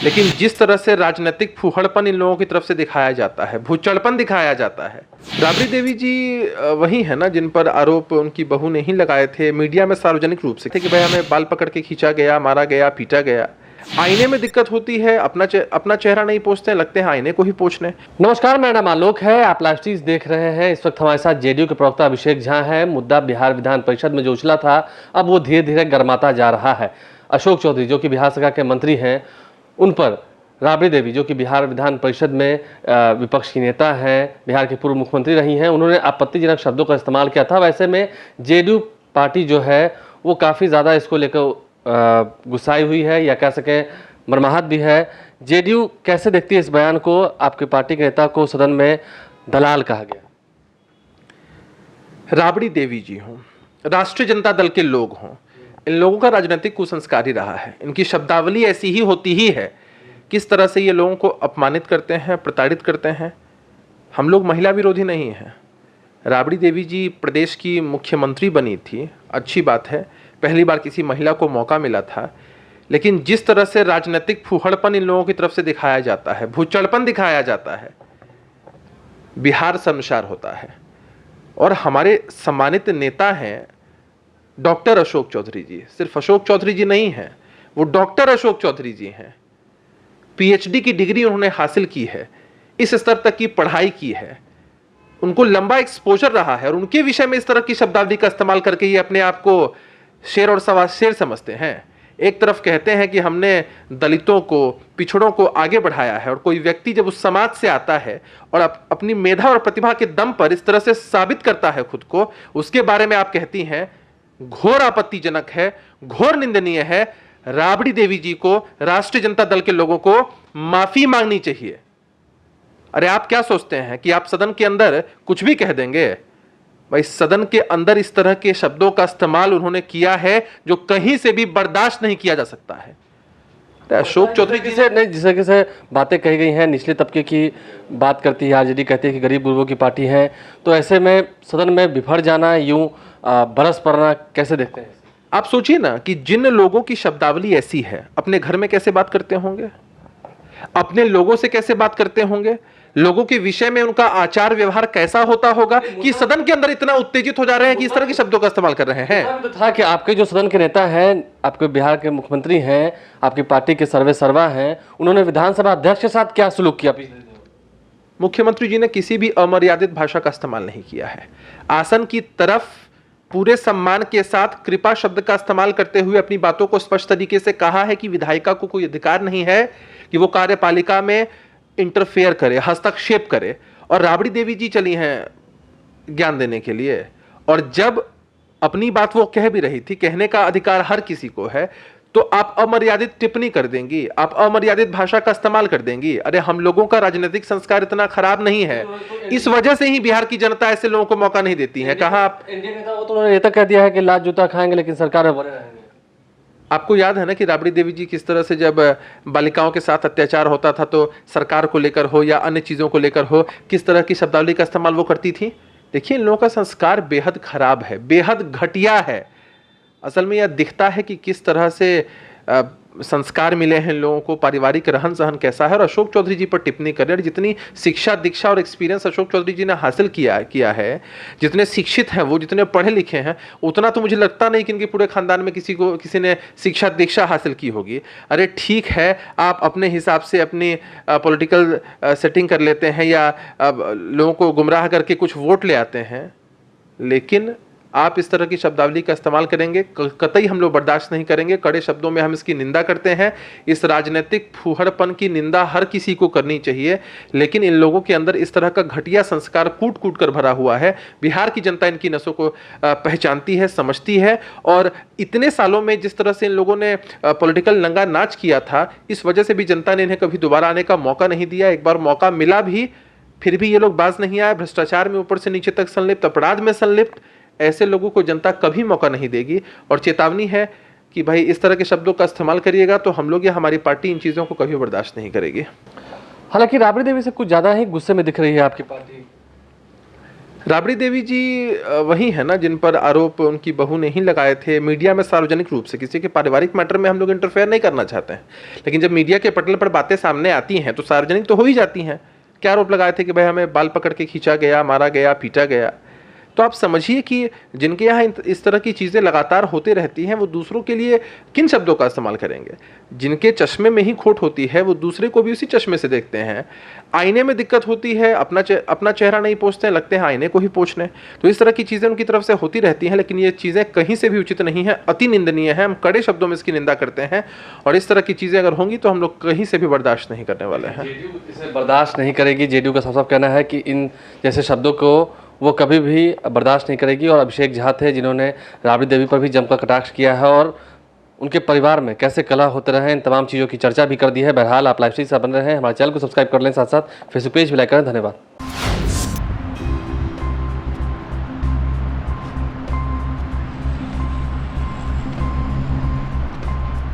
लेकिन जिस तरह से राजनीतिक फूहड़पन इन लोगों की तरफ से दिखाया जाता है, भूचड़पन दिखाया जाता है। राबड़ी देवी जी वही है ना जिन पर आरोप उनकी बहू ने ही लगाए थे मीडिया में सार्वजनिक रूप से कि भाई हमें बाल पकड़ के खींचा गया, मारा गया, पीटा गया। आईने में दिक्कत होती है, अपना चेहरा नहीं पोंछते, लगते हैं आईने को ही पोंछने। नमस्कार, मेरा नाम आलोक है। आप लाइव देख रहे हैं। इस वक्त हमारे साथ जेडीयू के प्रवक्ता अभिषेक झा हैं। मुद्दा बिहार विधान परिषद में जो उछला था, अब वो धीरे धीरे गर्माता जा रहा है। अशोक चौधरी जो कि बिहार सरकार के मंत्री हैं, उन पर राबड़ी देवी जो कि बिहार विधान परिषद में विपक्ष की नेता हैं, बिहार की पूर्व मुख्यमंत्री रही हैं, उन्होंने आपत्तिजनक शब्दों का इस्तेमाल किया था। वैसे में जेडीयू पार्टी जो है वो काफ़ी ज़्यादा इसको लेकर गुस्साई हुई है, या कह सकें मर्माहत भी है। जेडीयू कैसे देखती है इस बयान को? आपके पार्टी के नेता को सदन में दलाल कहा गया। राबड़ी देवी जी हों, राष्ट्रीय जनता दल के लोग हों, इन लोगों का राजनीतिक कुसंस्कार ही रहा है। इनकी शब्दावली ऐसी ही होती ही है। किस तरह से ये लोगों को अपमानित करते हैं, प्रताड़ित करते हैं। हम लोग महिला विरोधी नहीं हैं। राबड़ी देवी जी प्रदेश की मुख्यमंत्री बनी थी, अच्छी बात है, पहली बार किसी महिला को मौका मिला था। लेकिन जिस तरह से राजनीतिक फूहड़पन इन लोगों की तरफ से दिखाया जाता है, भूचड़पन दिखाया जाता है, बिहार शर्मसार होता है। और हमारे सम्मानित नेता हैं डॉक्टर अशोक चौधरी जी। सिर्फ अशोक चौधरी जी नहीं हैं, वो डॉक्टर अशोक चौधरी जी हैं। पीएचडी की डिग्री उन्होंने हासिल की है, इस स्तर तक की पढ़ाई की है, उनको लंबा एक्सपोजर रहा है। और उनके विषय में इस तरह की शब्दावली का इस्तेमाल करके ये अपने आप को शेर और सवा शेर समझते हैं। एक तरफ कहते हैं कि हमने दलितों को, पिछड़ों को आगे बढ़ाया है, और कोई व्यक्ति जब उस समाज से आता है और अपनी मेधा और प्रतिभा के दम पर इस तरह से साबित करता है खुद को, उसके बारे में आप कहती हैं घोर आपत्तिजनक है, घोर निंदनीय है। राबड़ी देवी जी को, राष्ट्रीय जनता दल के लोगों को माफी मांगनी चाहिए। अरे आप क्या सोचते हैं कि आप सदन के अंदर कुछ भी कह देंगे? भाई सदन के अंदर इस तरह के शब्दों का इस्तेमाल उन्होंने किया है जो कहीं से भी बर्दाश्त नहीं किया जा सकता है। अशोक चौधरी जी जिसे नहीं, जिस तरीके से बातें कही गई हैं, निचले तबके की बात करती है आरजेडी, कहती है कि गरीब गुरबों की पार्टी है, तो ऐसे में सदन में बिफर जाना, यूं बरस पड़ना कैसे देखते हैं? आप सोचिए ना कि जिन लोगों की शब्दावली ऐसी है, अपने घर में कैसे बात करते होंगे, अपने लोगों से कैसे बात करते होंगे, लोगों के विषय में उनका आचार व्यवहार कैसा होता होगा कि सदन के अंदर इतना उत्तेजित हो जा रहे हैं कि इस तरह के शब्दों का इस्तेमाल कर रहे हैं। तो था कि आपके जो सदन के नेता हैं, आपके बिहार के मुख्यमंत्री हैं, आपकी पार्टी के सर्वे सर्वा हैं, उन्होंने विधानसभा अध्यक्ष के साथ क्या सलूक किया? मुख्यमंत्री जी ने किसी भी अमर्यादित भाषा का इस्तेमाल नहीं किया है। आसन की तरफ पूरे सम्मान के साथ कृपा शब्द का इस्तेमाल करते हुए अपनी बातों को स्पष्ट तरीके से कहा है कि विधायिका को कोई अधिकार नहीं है कि वो कार्यपालिका में इंटरफेयर करे, हस्तक्षेप करे। और राबड़ी देवी जी चली हैं ज्ञान देने के लिए, और जब अपनी बात वो कह भी रही थी, कहने का अधिकार हर किसी को है, तो आप अमर्यादित टिप्पणी कर देंगी, आप अमर्यादित भाषा का इस्तेमाल कर देंगी। अरे हम लोगों का राजनीतिक संस्कार इतना खराब नहीं है, इस वजह से ही बिहार की जनता ऐसे लोगों को मौका नहीं देती है। कहा आप इंडिया नेता, वो तो उन्होंने ये तक कह दिया है कि लात जूता खाएंगे लेकिन सरकार में बने रहेंगे। आपको याद है ना कि राबड़ी देवी जी किस तरह से जब बालिकाओं के साथ अत्याचार होता था तो सरकार को लेकर हो या अन्य चीज़ों को लेकर हो, किस तरह की शब्दावली का इस्तेमाल वो करती थी। देखिए इन लोगों का संस्कार बेहद खराब है, बेहद घटिया है। असल में यह दिखता है कि किस तरह से संस्कार मिले हैं लोगों को, पारिवारिक रहन सहन कैसा है। और अशोक चौधरी जी पर टिप्पणी कर रहे हैं। जितनी शिक्षा, दीक्षा और एक्सपीरियंस अशोक चौधरी जी ने हासिल किया है, जितने शिक्षित हैं वो, जितने पढ़े लिखे हैं, उतना तो मुझे लगता नहीं कि इनके पूरे खानदान में किसी ने शिक्षा दीक्षा हासिल की होगी। अरे ठीक है, आप अपने हिसाब से अपनी पॉलिटिकल सेटिंग कर लेते हैं या लोगों को गुमराह करके कुछ वोट ले आते हैं, लेकिन आप इस तरह की शब्दावली का इस्तेमाल करेंगे, कतई हम लोग बर्दाश्त नहीं करेंगे। कड़े शब्दों में हम इसकी निंदा करते हैं। इस राजनीतिक फूहड़पन की निंदा हर किसी को करनी चाहिए, लेकिन इन लोगों के अंदर इस तरह का घटिया संस्कार कूट कूट कर भरा हुआ है। बिहार की जनता इनकी नसों को पहचानती है, समझती है। और इतने सालों में जिस तरह से इन लोगों ने पॉलिटिकल नंगा नाच किया था, इस वजह से भी जनता ने इन्हें कभी दोबारा आने का मौका नहीं दिया। एक बार मौका मिला भी, फिर भी ये लोग बाज नहीं आए। भ्रष्टाचार में ऊपर से नीचे तक संलिप्त, अपराध में संलिप्त, ऐसे लोगों को जनता कभी मौका नहीं देगी। और चेतावनी है कि भाई इस तरह के शब्दों का इस्तेमाल करिएगा तो हम लोग या हमारी पार्टी इन चीज़ों को कभी बर्दाश्त नहीं करेगी। हालांकि राबड़ी देवी से कुछ ज़्यादा ही गुस्से में दिख रही है आपकी पार्टी। राबड़ी देवी जी वही है ना जिन पर आरोप उनकी बहू ने ही लगाए थे मीडिया में सार्वजनिक रूप से। किसी के पारिवारिक मैटर में हम लोग इंटरफेयर नहीं करना चाहते हैं, लेकिन जब मीडिया के पटल पर बातें सामने आती हैं तो सार्वजनिक तो हो ही जाती हैं। क्या आरोप लगाए थे कि भाई हमें बाल पकड़ के खींचा गया, मारा गया, पीटा गया। तो आप समझिए कि जिनके यहाँ इस तरह की चीज़ें लगातार होती रहती हैं वो दूसरों के लिए किन शब्दों का इस्तेमाल करेंगे। जिनके चश्मे में ही खोट होती है वो दूसरे को भी उसी चश्मे से देखते हैं। आईने में दिक्कत होती है, अपना चेहरा नहीं पोंछते हैं, लगते हैं आईने को ही पोंछने। तो इस तरह की चीज़ें उनकी तरफ से होती रहती हैं, लेकिन ये चीज़ें कहीं से भी उचित नहीं है, अति निंदनीय है। हम कड़े शब्दों में इसकी निंदा करते हैं और इस तरह की चीज़ें अगर होंगी तो हम लोग कहीं से भी बर्दाश्त नहीं करने वाले हैं। जेडीयू इसे बर्दाश्त नहीं करेगी। जेडीयू का साफ कहना है कि इन जैसे शब्दों को वो कभी भी बर्दाश्त नहीं करेगी। और अभिषेक झा थे जिन्होंने राबड़ी देवी पर भी जमकर कटाक्ष किया है और उनके परिवार में कैसे कलह होते रहे, इन तमाम चीज़ों की चर्चा भी कर दी है। बहरहाल आप लाइव स्ट्रीम से बन रहे हैं, हमारे चैनल को सब्सक्राइब कर लें, साथ साथ फेसबुक पेज भी लाइक करें। धन्यवाद।